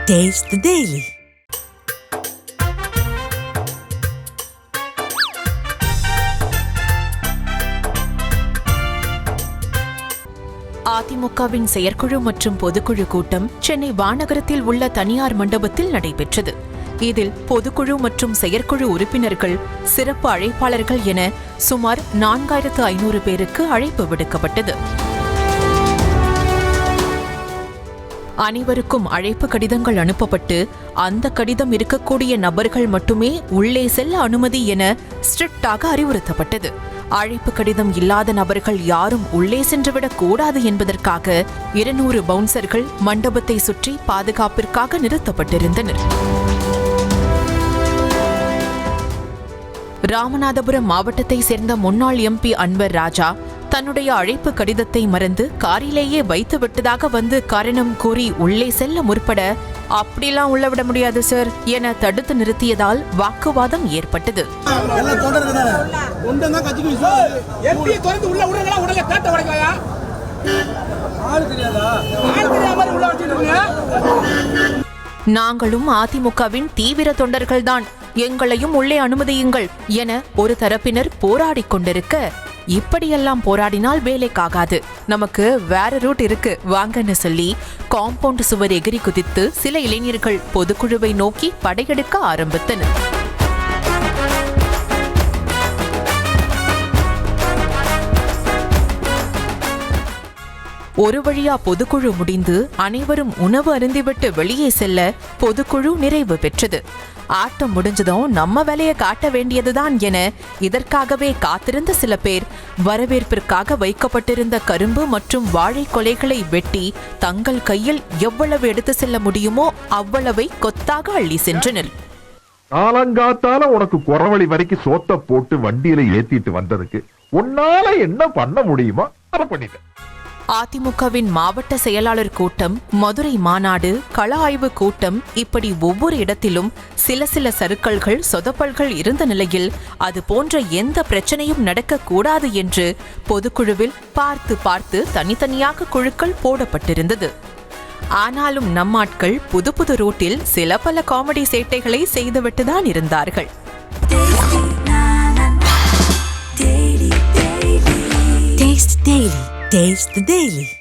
Taste the Daily. அதிமுகவின் செயற்குழு மற்றும் பொதுக்குழு கூட்டம் சென்னை வானகரத்தில் உள்ள தனியார் மண்டபத்தில் நடைபெற்றது. இதில் பொதுக்குழு மற்றும் செயற்குழு உறுப்பினர்கள், சிறப்பு அழைப்பாளர்கள் என சுமார் 4500 பேருக்கு அழைப்பு விடுக்கப்பட்டது. அனைவருக்கும் அழைப்பு கடிதங்கள் அனுப்பப்பட்டு அந்த கடிதம் இருக்கக்கூடிய நபர்கள் மட்டுமே உள்ளே செல்ல அனுமதி என ஸ்ட்ரிக்டாக அறிவுறுத்தப்பட்டது. அழைப்பு கடிதம் இல்லாத நபர்கள் யாரும் உள்ளே சென்றுவிடக் கூடாது என்பதற்காக 200 பவுன்சர்கள் மண்டபத்தை சுற்றி பாதுகாப்பிற்காக நிறுத்தப்பட்டிருந்தனர். ராமநாதபுரம் மாவட்டத்தை சேர்ந்த முன்னாள் எம்பி அன்வர் ராஜா தன்னுடைய அழைப்பு கடிதத்தை மறந்து காரிலேயே வைத்து விட்டதாக வந்து காரணம் கூறி உள்ளே செல்ல முற்பட, அப்படிலாம் உள்ள விட முடியாது சார் என தடுத்து நிறுத்தியதால் வாக்குவாதம் ஏற்பட்டது. நாங்களும் அதிமுகவின் தீவிர தொண்டர்கள்தான், எங்களையும் உள்ளே அனுமதியுங்கள் என ஒரு தரப்பினர் போராடிக் கொண்டிருக்க, இப்படியெல்லாம் போராடினால் வேலைக்காகாது, நமக்கு வேற ரூட் இருக்கு வாங்கன்னு சொல்லி காம்பவுண்ட் சுவர் எகிரி குதித்து சில இளைஞர்கள் பொதுக்குழுவை நோக்கி படையெடுக்க ஆரம்பித்தனர். ஒரு வழியா பொதுக்குழு முடிந்து அனைவரும் உணவு அருந்திவிட்டு வெளியே செல்ல பொதுக்குழு நிறைவு பெற்றது. ஆட்டம் முடிஞ்சதும் நம்ம வேலையை காட்ட வேண்டியதுதான் என இதற்காகவே காத்திருந்த சில பேர் வரவேற்பிற்காக வைக்கப்பட்டிருந்த கரும்பு மற்றும் வாழை கொலைகளை வெட்டி தங்கள் கையில் எவ்வளவு எடுத்து செல்ல முடியுமோ அவ்வளவை கொத்தாக அள்ளி சென்றனர். காலங்காத்தால உனக்கு குறவழி வரைக்கும் சோத்த போட்டு வண்டியில ஏத்திட்டு வந்ததுக்கு உன்னால என்ன பண்ண முடியுமோ அதை பண்ணிட்ட. அதிமுகவின் மாவட்ட செயலாளர் கூட்டம், மதுரை மாநாடு, கள ஆய்வு கூட்டம், இப்படி ஒவ்வொரு இடத்திலும் சில சறுக்கல்கள், சொதப்பல்கள் இருந்த நிலையில் அது போன்ற எந்த பிரச்சனையும் நடக்கக்கூடாது என்று பொதுக்குழுவில் பார்த்து தனித்தனியாக குழுக்கள் போடப்பட்டிருந்தது. ஆனாலும் நம்மாட்கள் புது ரூட்டில் சில பல காமெடி சேட்டைகளை செய்துவிட்டுதான் இருந்தார்கள். Taste the Daily.